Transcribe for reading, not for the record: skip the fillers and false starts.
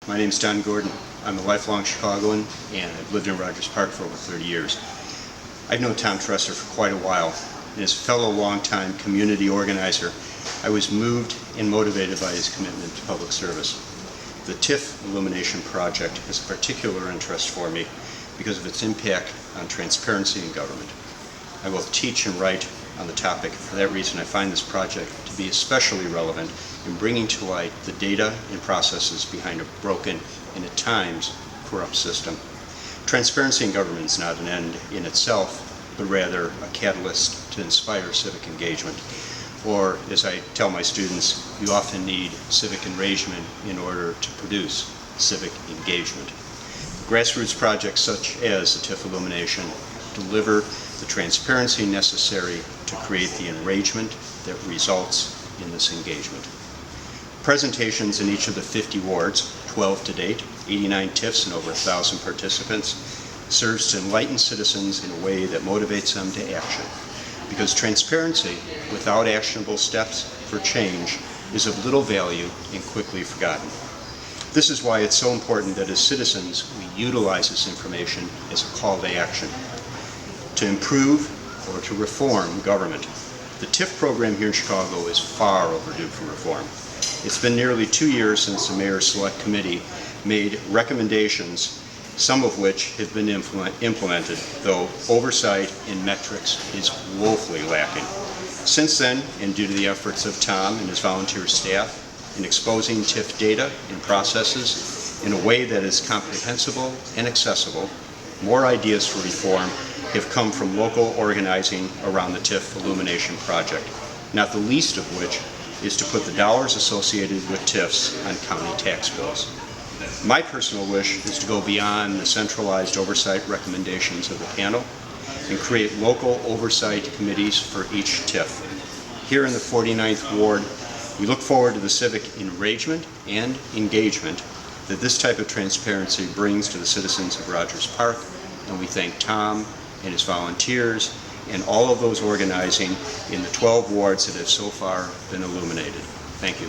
My name's Don Gordon. I'm a lifelong Chicagoan, and I've lived in Rogers Park for over 30 years. I've known Tom Tresser for quite a while, and as a fellow longtime community organizer, I was moved and motivated by his commitment to public service. The TIF illumination project has a particular interest for me because of its impact on transparency in government. I both teach and write on the topic. For that reason, I find this project to be especially relevant in bringing to light the data and processes behind a broken and at times corrupt system. Transparency in government is not an end in itself, but rather a catalyst to inspire civic engagement. Or, as I tell my students, you often need civic enragement in order to produce civic engagement. Grassroots projects such as the TIF illumination deliver the transparency necessary to create the enragement that results in this engagement. Presentations in each of the 50 wards, 12 to date, 89 TIFs and over 1,000 participants, serves to enlighten citizens in a way that motivates them to action. Because transparency without actionable steps for change is of little value and quickly forgotten. This is why it's so important that as citizens we utilize this information as a call to action to improve or to reform government. The TIF program here in Chicago is far overdue for reform. It's been nearly 2 years since the Mayor's Select Committee made recommendations, some of which have been implemented, though oversight and metrics is woefully lacking. Since then, and due to the efforts of Tom and his volunteer staff in exposing TIF data and processes in a way that is comprehensible and accessible, more ideas for reform have come from local organizing around the TIF illumination project, not the least of which is to put the dollars associated with TIFs on county tax bills. My personal wish is to go beyond the centralized oversight recommendations of the panel and create local oversight committees for each TIF. Here in the 49th Ward, we look forward to the civic enragement and engagement that this type of transparency brings to the citizens of Rogers Park, and we thank Tom and his volunteers and all of those organizing in the 12 wards that have so far been illuminated. Thank you.